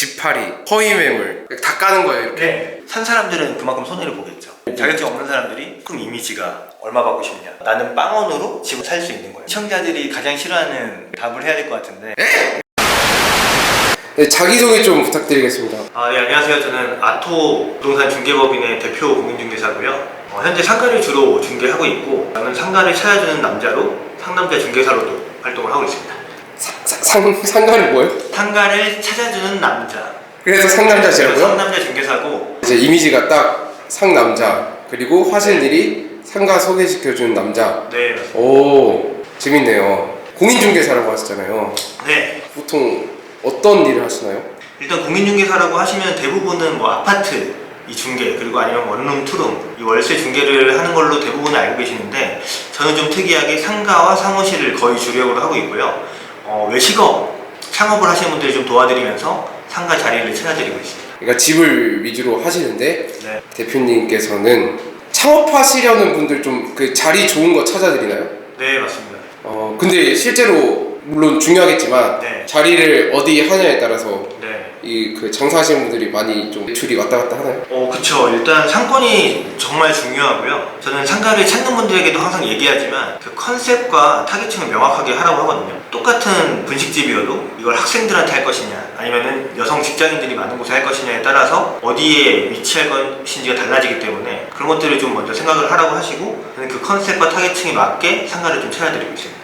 집팔이, 허위매물 다 까는 거예요 이렇게? 네. 산 사람들은 그만큼 손해를 보겠죠. 자격증 없는 사람들이 그럼 이미지가 얼마 받고 싶냐, 나는 빵원으로 집을 살 수 있는 거예요. 시청자들이 가장 싫어하는 답을 해야 될 것 같은데. 네, 자기소개 좀 부탁드리겠습니다. 네, 안녕하세요. 저는 아토 부동산 중개법인의 대표 공인중개사고요. 현재 상가를 주로 중개하고 있고, 저는 상가를 찾아주는 남자로 상남자 중개사로도 활동을 하고 있습니다. 상가를 뭐요? 상가를 찾아주는 남자. 그래서 상남자시라고요? 상남자 중개사고, 이제 이미지가 딱 상남자, 그리고 하시는 일이 상가 소개시켜주는 남자. 네, 맞습니다. 오, 재밌네요. 공인중개사라고 하셨잖아요. 네. 보통 어떤 일을 하시나요? 일단 공인중개사라고 하시면 대부분은 뭐 아파트 이 중개, 그리고 아니면 원룸, 투룸 이 월세 중개를 하는 걸로 대부분 알고 계시는데, 저는 좀 특이하게 상가와 사무실을 거의 주력으로 하고 있고요. 외식업, 창업을 하시는 분들을 좀 도와드리면서 상가 자리를 찾아드리고 있습니다. 그러니까 집을 위주로 하시는데, 네. 대표님께서는 창업하시려는 분들 좀 그 자리 좋은 거 찾아드리나요? 네, 맞습니다. 근데 실제로 물론 중요하겠지만 네. 자리를 어디 하냐에 따라서 네. 이 그 장사하시는 분들이 많이 좀 매출이 왔다 갔다 하나요? 그쵸. 일단 상권이 정말 중요하고요. 저는 상가를 찾는 분들에게도 항상 얘기하지만 그 컨셉과 타겟층을 명확하게 하라고 하거든요. 똑같은 분식집이어도 이걸 학생들한테 할 것이냐, 아니면은 여성 직장인들이 많은 곳에 할 것이냐에 따라서 어디에 위치할 것인지가 달라지기 때문에 그런 것들을 좀 먼저 생각을 하라고 하시고, 저는 그 컨셉과 타겟층에 맞게 상가를 좀 찾아드리고 있습니다.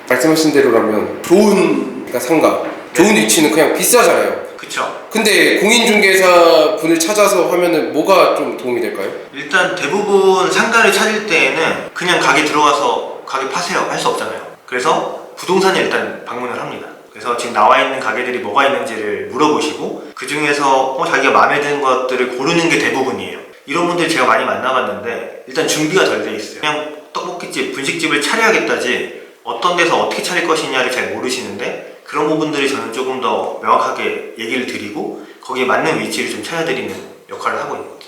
말씀하신 대로라면 좋은 상가, 좋은 위치는 그냥 비싸잖아요. 그쵸. 근데 공인중개사 분을 찾아서 하면은 뭐가 좀 도움이 될까요? 일단 대부분 상가를 찾을 때에는 그냥 가게 들어가서 가게 파세요 할 수 없잖아요. 그래서 부동산에 일단 방문을 합니다. 그래서 지금 나와 있는 가게들이 뭐가 있는지를 물어보시고, 그 중에서 자기가 마음에 드는 것들을 고르는 게 대부분이에요. 이런 분들 제가 많이 만나봤는데 일단 준비가 덜 돼 있어요. 그냥 떡볶이집, 분식집을 차려야겠다지 어떤 데서 어떻게 차릴 것이냐를 잘 모르시는데, 그런 부분들이 저는 조금 더 명확하게 얘기를 드리고 거기에 맞는 위치를 좀 찾아드리는 역할을 하고 있는 거죠.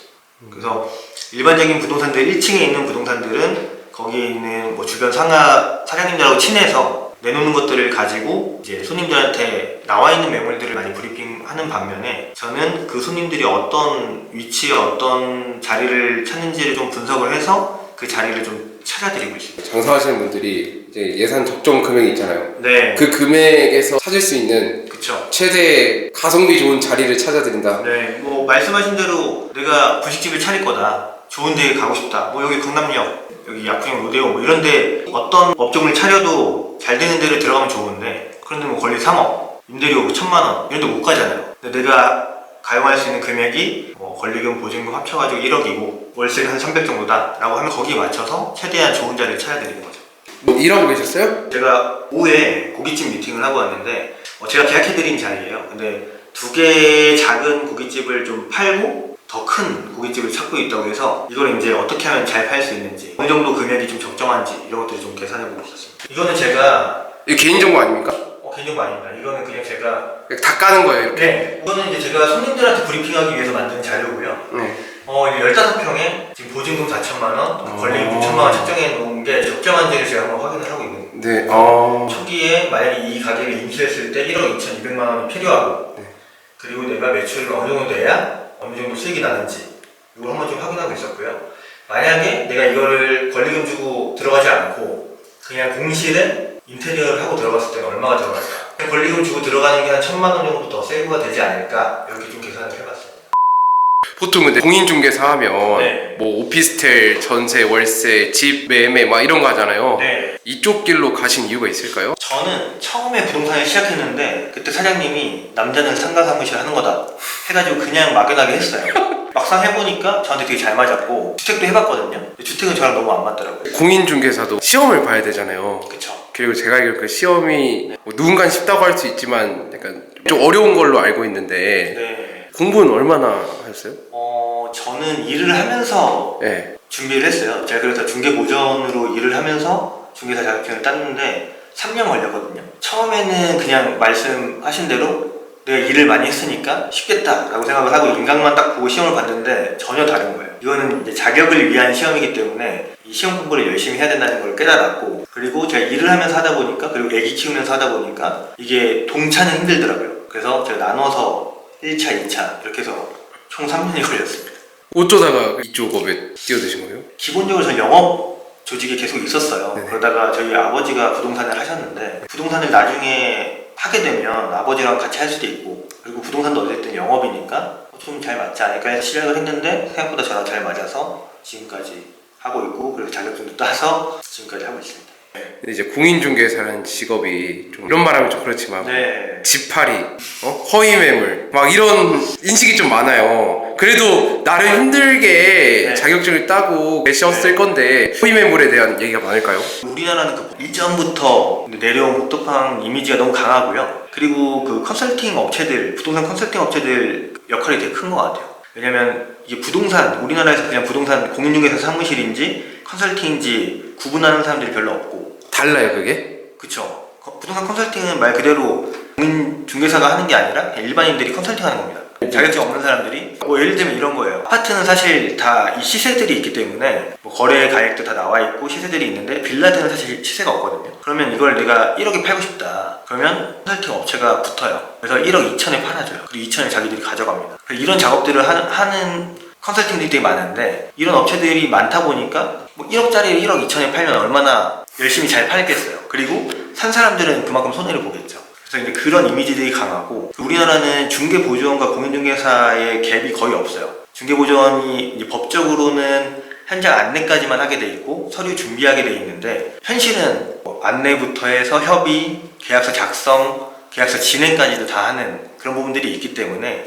그래서 일반적인 부동산들, 1층에 있는 부동산들은 거기에 있는 뭐 주변 상가 사장님들하고 친해서 내놓는 것들을 가지고 이제 손님들한테 나와 있는 매물들을 많이 브리핑하는 반면에, 저는 그 손님들이 어떤 위치에 어떤 자리를 찾는지를 좀 분석을 해서 그 자리를 좀 찾아드리고 있습니다. 장사하시는 분들이 이제 예산 적정 금액이 있잖아요. 네. 그 금액에서 찾을 수 있는 그쵸. 최대 가성비 좋은 자리를 찾아드린다. 네, 뭐 말씀하신 대로 내가 분식집을 차릴 거다, 좋은 데 가고 싶다, 뭐 여기 강남역, 여기 약국역 로데오 뭐 이런 데 어떤 업종을 차려도 잘 되는 데를 들어가면 좋은데, 그런데 뭐 권리 3억, 임대료 1,000만 원 이런 데 못 가잖아요. 근데 내가 가용할 수 있는 금액이 뭐 권리금, 보증금 합쳐가지고 1억이고 월세가 한 300 정도다 라고 하면 거기에 맞춰서 최대한 좋은 자리를 찾아드리는 거죠. 뭐 일하고 계셨어요? 제가 오후에 고깃집 미팅을 하고 왔는데, 제가 계약해드린 자리예요. 근데 2개의 작은 고깃집을 좀 팔고 더 큰 고깃집을 찾고 있다고 해서 이걸 이제 어떻게 하면 잘 팔 수 있는지, 어느 정도 금액이 좀 적정한지 이런 것들을 좀 계산해보고 있었습니다. 이거는 제가 이거 개인정보 아닙니까? 개인정보 아닙니다. 이거는 그냥 제가 다 까는 거예요 이렇게? 네, 이거는 이제 제가 손님들한테 브리핑하기 위해서 만든 자료고요. 네. 15평에 지금 보증금 4,000만 원, 권리금 6,000만 원 책정해 놓은 게 적정한지를 제가 한번 확인을 하고 있는 거예요. 네. 초기에 만약에 이 가게를 인수했을 때 1억 2,200만 원이 필요하고, 네. 그리고 내가 매출을 어느 정도 내야 어느 정도 수익이 나는지 이걸 한번 좀 확인하고 있었고요. 만약에 내가 이거를 권리금 주고 들어가지 않고 그냥 공실에 인테리어를 하고 들어갔을 때는 얼마가 들어갈까? 권리금 주고 들어가는 게 한 1,000만 원 정도 더 세이브가 되지 않을까? 이렇게 좀 계산을 해봤어요. 보통 근데 공인중개사 하면 네. 뭐 오피스텔, 전세, 월세, 집 매매 막 이런 거 하잖아요. 네. 이쪽 길로 가신 이유가 있을까요? 저는 처음에 부동산을 시작했는데 그때 사장님이 남자는 상가 사무실 하는 거다 해가지고 그냥 막연하게 했어요. 막상 해보니까 저한테 되게 잘 맞았고, 주택도 해봤거든요. 근데 주택은 저랑 너무 안 맞더라고요. 공인중개사도 시험을 봐야 되잖아요. 그쵸. 그리고 제가 알기로 그 시험이 뭐 누군가는 쉽다고 할 수 있지만 약간 좀 어려운 걸로 알고 있는데, 네. 공부는 얼마나 하셨어요? 저는 일을 하면서 네. 준비를 했어요. 제가 그래서 중개보전으로 일을 하면서 중개사 자격증을 땄는데 3년 걸렸거든요. 처음에는 그냥 말씀하신 대로 내가 일을 많이 했으니까 쉽겠다 라고 생각을 하고 인강만 딱 보고 시험을 봤는데 전혀 다른 거예요. 이거는 이제 자격을 위한 시험이기 때문에 이 시험 공부를 열심히 해야 된다는 걸 깨달았고, 그리고 제가 일을 하면서 하다 보니까, 그리고 애기 키우면서 하다 보니까 이게 동차는 힘들더라고요. 그래서 제가 나눠서 1차, 2차 이렇게 해서 총 3년이 걸렸습니다. 어쩌다가 이쪽 업에 뛰어드신 거예요? 기본적으로 저는 영업 조직에 계속 있었어요. 네네. 그러다가 저희 아버지가 부동산을 하셨는데 부동산을 나중에 하게 되면 아버지랑 같이 할 수도 있고 그리고 부동산도 어쨌든 영업이니까 좀 잘 맞지 않을까 해서 시작을 했는데 생각보다 저랑 잘 맞아서 지금까지 하고 있고 그리고 자격증도 따서 지금까지 하고 있습니다. 근데 이제 공인중개사라는 직업이 좀 이런 말하면 좀 그렇지만 네. 집팔이, 허위매물 막 이런 인식이 좀 많아요. 그래도 나름 힘들게 네. 자격증을 따고 시험 쓸 건데 허위매물에 대한 얘기가 많을까요? 우리나라는 그 일전부터 내려온 복덕방 이미지가 너무 강하고요. 그리고 그 컨설팅 업체들, 부동산 컨설팅 업체들 역할이 되게 큰 것 같아요. 왜냐면 이게 부동산, 우리나라에서 그냥 부동산 공인중개사 사무실인지 컨설팅인지 구분하는 사람들이 별로 없고. 달라요 그게? 그쵸. 부동산 컨설팅은 말 그대로 공인중개사가 하는 게 아니라 그냥 일반인들이 컨설팅하는 겁니다. 자격증 없는 사람들이 뭐 예를 들면 이런 거예요. 아파트는 사실 다 이 시세들이 있기 때문에 뭐 거래 가액도 다 나와 있고 시세들이 있는데 빌라들은 사실 시세가 없거든요. 그러면 이걸 내가 1억에 팔고 싶다. 그러면 컨설팅 업체가 붙어요. 그래서 1억 2천에 팔아줘요. 그리고 2천에 자기들이 가져갑니다. 이런 작업들을 하는 컨설팅들이 되게 많은데 이런 업체들이 많다 보니까 뭐 1억짜리 1억 2천에 팔면 얼마나 열심히 잘 팔겠어요. 그리고 산 사람들은 그만큼 손해를 보겠죠. 그래서 이제 그런 이미지들이 강하고 우리나라는 중개보조원과 공인중개사의 갭이 거의 없어요. 중개보조원이 이제 법적으로는 현장 안내까지만 하게 돼 있고 서류 준비하게 돼 있는데 현실은 뭐 안내부터 해서 협의, 계약서 작성, 계약서 진행까지도 다 하는 그런 부분들이 있기 때문에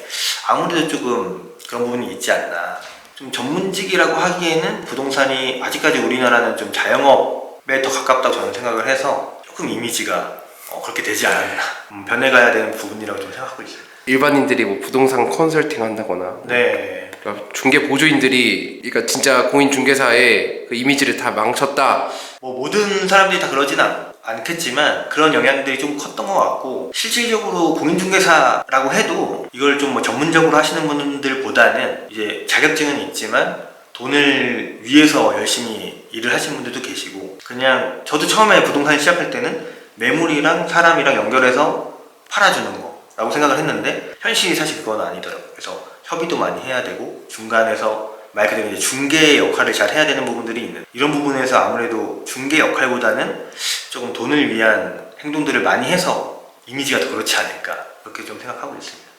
아무래도 조금 그런 부분이 있지 않나. 좀 전문직이라고 하기에는 부동산이 아직까지 우리나라는 좀 자영업에 더 가깝다고 저는 생각을 해서 조금 이미지가 그렇게 되지 않았나. 변해가야 되는 부분이라고 좀 생각하고 있어요. 일반인들이 뭐 부동산 컨설팅 한다거나 네. 그러니까 중개 보조인들이 그러니까 진짜 공인중개사의 그 이미지를 다 망쳤다. 뭐 모든 사람들이 다 그러진 않겠지만 그런 영향들이 좀 컸던 것 같고 실질적으로 공인중개사라고 해도 이걸 좀 뭐 전문적으로 하시는 분들보다는 이제 자격증은 있지만 돈을 위해서 열심히 일을 하시는 분들도 계시고 그냥 저도 처음에 부동산 시작할 때는 매물이랑 사람이랑 연결해서 팔아주는 거라고 생각을 했는데 현실이 사실 그건 아니더라고요. 그래서 협의도 많이 해야 되고 중간에서 말 그대로 이제 중개 역할을 잘 해야 되는 부분들이 있는 이런 부분에서 아무래도 중개 역할보다는 조금 돈을 위한 행동들을 많이 해서 이미지가 더 그렇지 않을까 그렇게 좀 생각하고 있습니다.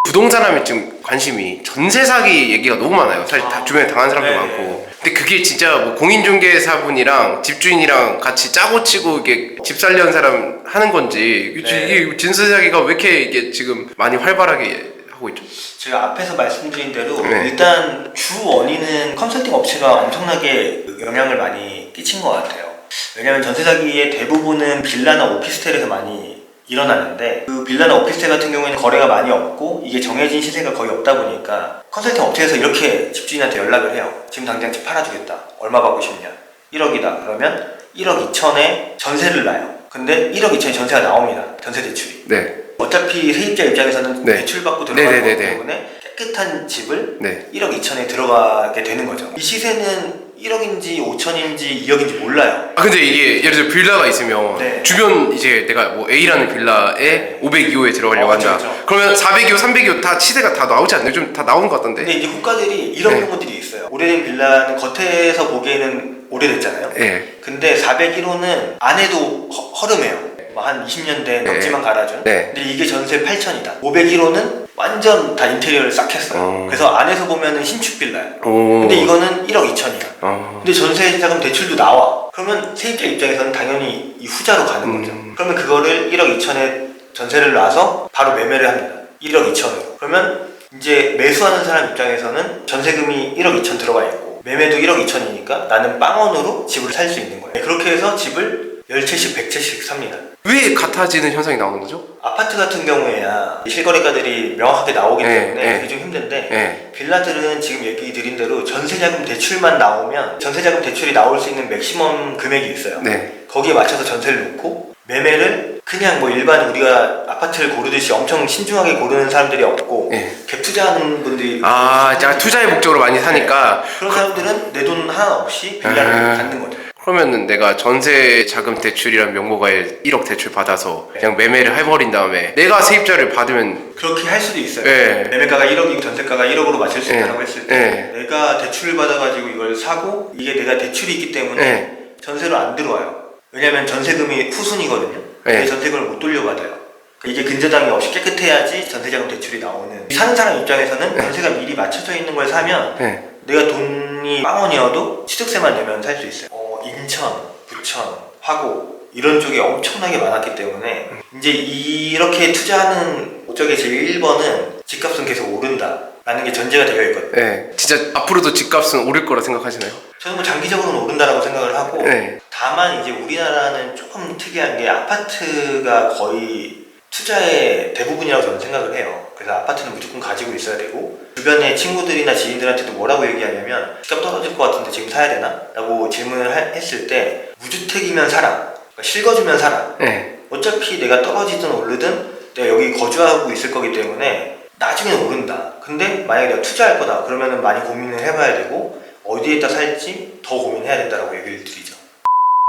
부동산 하면 지금 관심이 전세 사기 얘기가 너무 많아요. 사실 다 주변에 당한 사람도 네네. 많고. 근데 그게 진짜 뭐 공인중개사분이랑 집주인이랑 같이 짜고 치고 이게 집 살려는 사람 하는 건지 네. 이게 전세 사기가 왜 이렇게 이게 지금 많이 활발하게 하고 있죠? 제가 앞에서 말씀드린 대로 네. 일단 주 원인은 컨설팅 업체가 엄청나게 영향을 많이 끼친 것 같아요. 왜냐하면 전세 사기의 대부분은 빌라나 오피스텔에서 많이 일어나는데 그 빌라나 오피스텔 같은 경우에는 거래가 많이 없고 이게 정해진 시세가 거의 없다 보니까 컨설팅 업체에서 이렇게 집주인한테 연락을 해요. 지금 당장 집 팔아주겠다. 얼마 받고 싶냐? 1억이다. 그러면 1억 2천에 전세를 놔요. 근데 1억 2천에 전세가 나옵니다. 전세 대출이. 네. 어차피 세입자 입장에서는 네. 대출받고 들어가는 거기 네네네네. 때문에 깨끗한 집을 네. 1억 2천에 들어가게 되는 거죠. 이 시세는 1억인지 5천인지 2억인지 몰라요. 아 근데 이게 예를 들어 빌라가 있으면 네. 주변 이제 내가 뭐 A라는 빌라에 네. 502호에 들어가려고 한다. 그렇죠. 그러면 402호, 302호 다 시세가 다 나오지 않나요? 좀 다 나오는 것 같던데. 근데 이제 국가들이 이런 네. 부분들이 있어요. 오래된 빌라는 겉에서 보기에는 오래됐잖아요. 네. 근데 401호는 안에도 허름해요. 뭐 한 20년 된 네. 벽지만 갈아준. 네. 근데 이게 전세 8천이다. 501호는 완전 다 인테리어를 싹 했어요. 그래서 안에서 보면은 신축 빌라예요. 오. 근데 이거는 1억 2천이야. 근데 전세 자금 대출도 나와. 그러면 세입자 입장에서는 당연히 이 후자로 가는 거죠. 그러면 그거를 1억 2천에 전세를 놔서 바로 매매를 합니다. 1억 2천으로. 그러면 이제 매수하는 사람 입장에서는 전세금이 1억 2천 들어가 있고 매매도 1억 2천이니까 나는 빵원으로 집을 살 수 있는 거예요. 그렇게 해서 집을 10채씩 100채씩 삽니다. 왜 같아지는 현상이 나오는 거죠? 아파트 같은 경우에야 실거래가들이 명확하게 나오기 네, 때문에 네. 그게 좀 힘든데 네. 빌라들은 지금 얘기 드린 대로 전세자금 대출만 나오면 전세자금 대출이 나올 수 있는 맥시멈 금액이 있어요. 네. 거기에 맞춰서 전세를 놓고 매매를 그냥 뭐 일반 우리가 아파트를 고르듯이 엄청 신중하게 고르는 사람들이 없고 네. 갭 투자하는 분들이 아, 제가 투자의 목적으로 많이 사니까. 그런 사람들은 내 돈 하나 없이 빌라를 갖는 거죠. 그러면은 내가 전세 자금 대출이란 명목하에 1억 대출 받아서 그냥 매매를 해버린 다음에 내가 세입자를 받으면 그렇게 할 수도 있어요. 네. 매매가가 1억이고 전세가가 1억으로 맞출 수 네. 있다고 했을 때 네. 내가 대출을 받아가지고 이걸 사고 이게 내가 대출이 있기 때문에 네. 전세로 안 들어와요. 왜냐면 전세금이 후순이거든요. 네. 근데 전세금을 못 돌려받아요. 이게 근저당이 없이 깨끗해야지 전세자금 대출이 나오는. 사는 사람 입장에서는 전세가 미리 맞춰져 있는 걸 사면 네. 내가 돈이 빵원이어도 취득세만 내면 살 수 있어요. 인천, 부천, 화곡 이런 쪽이 엄청나게 많았기 때문에 이제 이렇게 투자하는 목적의 제일 1번은 집값은 계속 오른다 라는 게 전제가 되어 있거든요. 네. 진짜 앞으로도 집값은 오를 거라 생각하시나요? 저는 뭐 장기적으로는 오른다라고 생각을 하고 네. 다만 이제 우리나라는 조금 특이한 게 아파트가 거의 투자의 대부분이라고 저는 생각을 해요. 그래서 아파트는 무조건 가지고 있어야 되고 주변의 친구들이나 지인들한테도 뭐라고 얘기하냐면 집값 떨어질 것 같은데 지금 사야 되나? 라고 질문을 했을 때 무주택이면 사라, 그러니까 실거주면 사라. 네. 어차피 내가 떨어지든 오르든 내가 여기 거주하고 있을 거기 때문에 나중에는 오른다. 근데 만약에 내가 투자할 거다 그러면은 많이 고민을 해봐야 되고 어디에다 살지 더 고민해야 된다라고 얘기를 드리죠.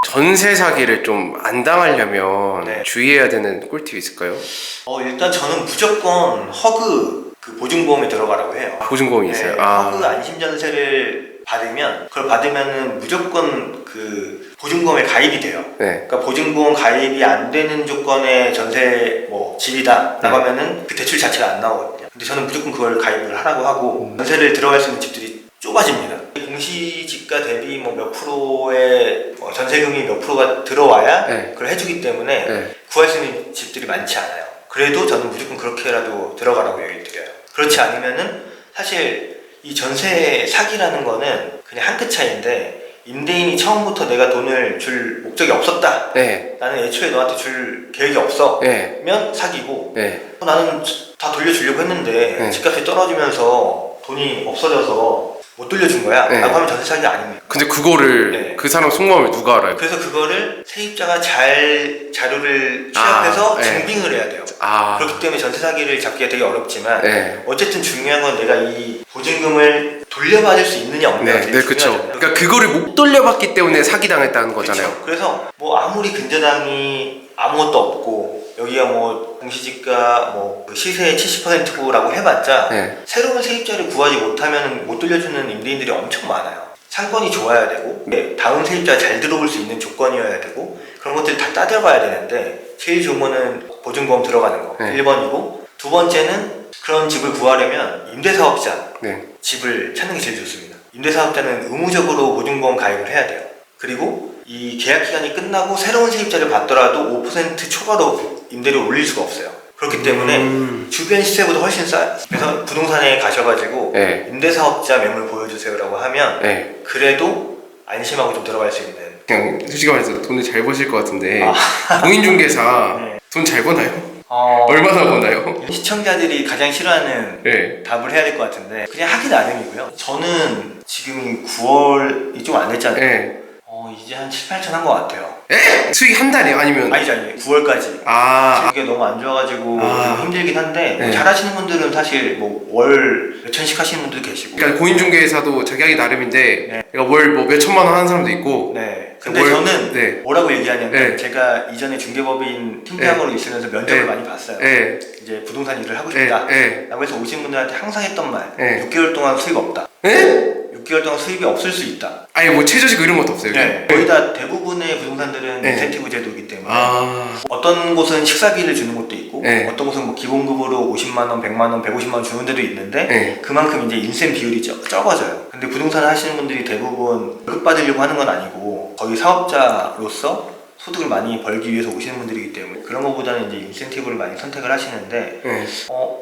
전세 사기를 좀 안 당하려면 네. 주의해야 되는 꿀팁이 있을까요? 일단 저는 무조건 허그 그 보증보험에 들어가라고 해요. 보증보험이 있어요. 네, 허그 안심전세를 받으면 그걸 받으면은 무조건 그 보증보험에 가입이 돼요. 네. 그러니까 보증보험 가입이 안 되는 조건의 전세 뭐 집이다 라고 하면은 그 대출 자체가 안 나오거든요. 근데 저는 무조건 그걸 가입을 하라고 하고 전세를 들어갈 수 있는 집들이 좁아집니다. 공시지가 대비 뭐 몇 프로의 전세금이 몇 프로가 들어와야 네. 그걸 해주기 때문에 네. 구할 수 있는 집들이 많지 않아요. 그래도 저는 무조건 그렇게라도 들어가라고 얘기를 드려요. 그렇지 않으면은 사실 이 전세 사기라는 거는 그냥 한 끗 차이인데 임대인이 처음부터 내가 돈을 줄 목적이 없었다. 네. 나는 애초에 너한테 줄 계획이 없어. 네. 면 사기고 네. 나는 다 돌려주려고 했는데 네. 집값이 떨어지면서 돈이 없어져서 못 돌려준 거야 네. 라고 하면 전세 사기가 아닙니다. 근데 그거를 네. 그 사람 속마음을 누가 알아요? 그래서 그거를 세입자가 잘 자료를 취합해서 네. 증빙을 해야 돼요. 아. 그렇기 때문에 전세 사기를 잡기가 되게 어렵지만 네. 어쨌든 중요한 건 내가 이 보증금을 돌려받을 수 있느냐 없느냐가 네, 제일 네, 그쵸. 중요하잖아요. 그러니까 그거를 못 돌려받기 때문에 사기당했다는 거잖아요. 그쵸. 그래서 뭐 아무리 근저당이 아무것도 없고 여기가 뭐 공시지가 뭐 시세의 70%라고 해봤자 네. 새로운 세입자를 구하지 못하면 못 돌려주는 임대인들이 엄청 많아요. 상권이 좋아야 되고 다음 세입자가 잘 들어올 수 있는 조건이어야 되고 그런 것들 다 따져봐야 되는데 제일 좋은 거는 보증보험 들어가는 거 네. 1번이고 두 번째는 그런 집을 구하려면 임대사업자 네. 집을 찾는 게 제일 좋습니다. 임대사업자는 의무적으로 보증보험 가입을 해야 돼요. 그리고 이 계약 기간이 끝나고 새로운 세입자를 받더라도 5% 초과로 임대료를 올릴 수가 없어요. 그렇기 때문에 주변 시세보다 훨씬 싸요. 그래서 부동산에 가셔가지고 네. 임대사업자 매물 보여주세요라고 하면 네. 그래도 안심하고 좀 들어갈 수 있는. 그냥 솔직히 말해서 돈을 잘 버실 것 같은데 공인중개사 네. 돈 잘 버나요? 얼마나 버나요? 시청자들이 가장 싫어하는 네. 답을 해야 될 것 같은데 그냥 하기 나름이고요. 저는 지금이 9월이 좀 안 됐잖아요. 네. 이제 한 7, 8천 한 것 같아요. 에? 수익 한 달이요? 아니면? 아니죠 9월까지. 이게 너무 안 좋아가지고 좀 힘들긴 한데 네. 잘하시는 분들은 사실 뭐 월 몇천씩 하시는 분들도 계시고. 그러니까 공인중개사도 자기 하기 나름인데 네. 그러니까 월 뭐 몇천만 원 하는 사람도 있고 네. 근데 월- 저는 네. 뭐라고 얘기하냐면 네. 제가 이전에 중개법인 팀장으로 있으면서 면접을 네. 많이 봤어요. 네. 이제 부동산 일을 하고 네. 싶다 네. 라고 해서 오신 분들한테 항상 했던 말 네. 6개월 동안 수입 없다. 네? 6개월 동안 수입이 없을 수 있다. 아니 뭐 최저직 이런 것도 없어요? 네. 거의 다 대부분의 부동산들은 네. 인센티브 제도이기 때문에 아. 어떤 곳은 식사비를 주는 곳도 있고 네. 어떤 곳은 뭐 기본급으로 50만 원, 100만 원, 150만 원 주는 데도 있는데 네. 그만큼 이제 인센 비율이 적어져요. 근데 부동산을 하시는 분들이 대부분 월급 받으려고 하는 건 아니고 거의 사업자로서 소득을 많이 벌기 위해서 오시는 분들이기 때문에 그런 것보다는 이제 인센티브를 많이 선택을 하시는데 네.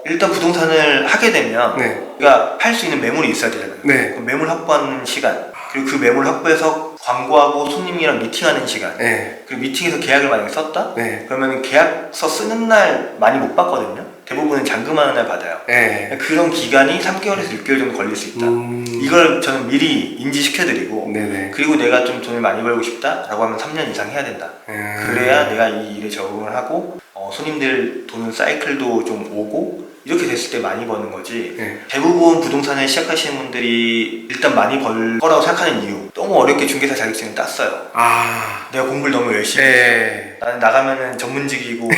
일단 부동산을 하게 되면 네. 우리가 팔 수 있는 매물이 있어야 되잖아요. 네. 그럼 매물 확보하는 시간 그리고 그 매물 확보해서 광고하고 손님이랑 미팅하는 시간 네. 그리고 미팅에서 계약을 만약에 썼다? 네. 그러면 계약서 쓰는 날 많이 못 받거든요. 대부분은 잔금하는 날 받아요. 네. 그런 기간이 3개월에서 6개월 정도 걸릴 수 있다. 이걸 저는 미리 인지시켜드리고 네네. 그리고 내가 좀 돈을 많이 벌고 싶다 라고 하면 3년 이상 해야 된다. 그래야 내가 이 일에 적응을 하고 손님들 도는 사이클도 좀 오고 이렇게 됐을 때 많이 버는 거지. 네. 대부분 부동산을 시작하시는 분들이 일단 많이 벌 거라고 생각하는 이유, 너무 어렵게 중개사 자격증을 땄어요. 아, 내가 공부를 너무 열심히 했어. 네. 나는 나가면은 전문직이고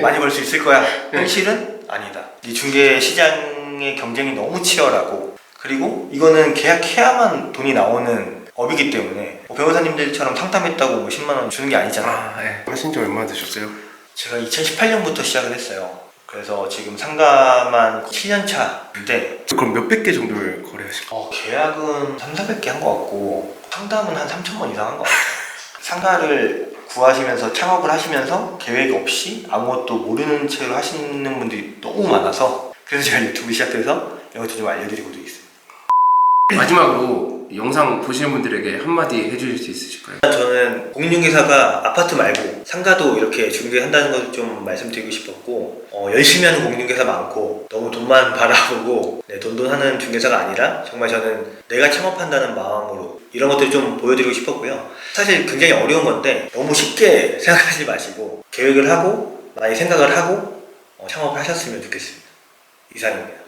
많이 벌 수 있을 거야. 현실은 아니다. 이 중개 시장의 경쟁이 너무 치열하고, 그리고 이거는 계약해야만 돈이 나오는 업이기 때문에 뭐 변호사님들처럼 상담했다고 뭐 10만 원 주는 게 아니잖아요. 아, 네. 하신 지 얼마나 되셨어요? 제가 2018년부터 시작을 했어요. 그래서 지금 상가만 7년 차인데 그럼 몇백 개 정도를 거래하신 거예요? 계약은 3,400개 한 것 같고 상담은 한 3,000번 이상 한 것 같아요. 상가를 구하시면서 창업을 하시면서 계획 없이 아무것도 모르는 채로 하시는 분들이 너무 많아서, 그래서 제가 유튜브 시작해서 이것도 좀 알려드리고도 있어요. 마지막으로 영상 보시는 분들에게 한마디 해주실 수 있으실까요? 저는 공인중개사가 아파트 말고 상가도 이렇게 중개한다는 것을 좀 말씀드리고 싶었고, 열심히 하는 공인중개사 많고 너무 돈만 바라보고 돈돈하는 중개사가 아니라 정말 저는 내가 창업한다는 마음으로 이런 것들을 좀 보여드리고 싶었고요. 사실 굉장히 어려운 건데 너무 쉽게 생각하지 마시고 계획을 하고 많이 생각을 하고 창업을 하셨으면 좋겠습니다. 이상입니다.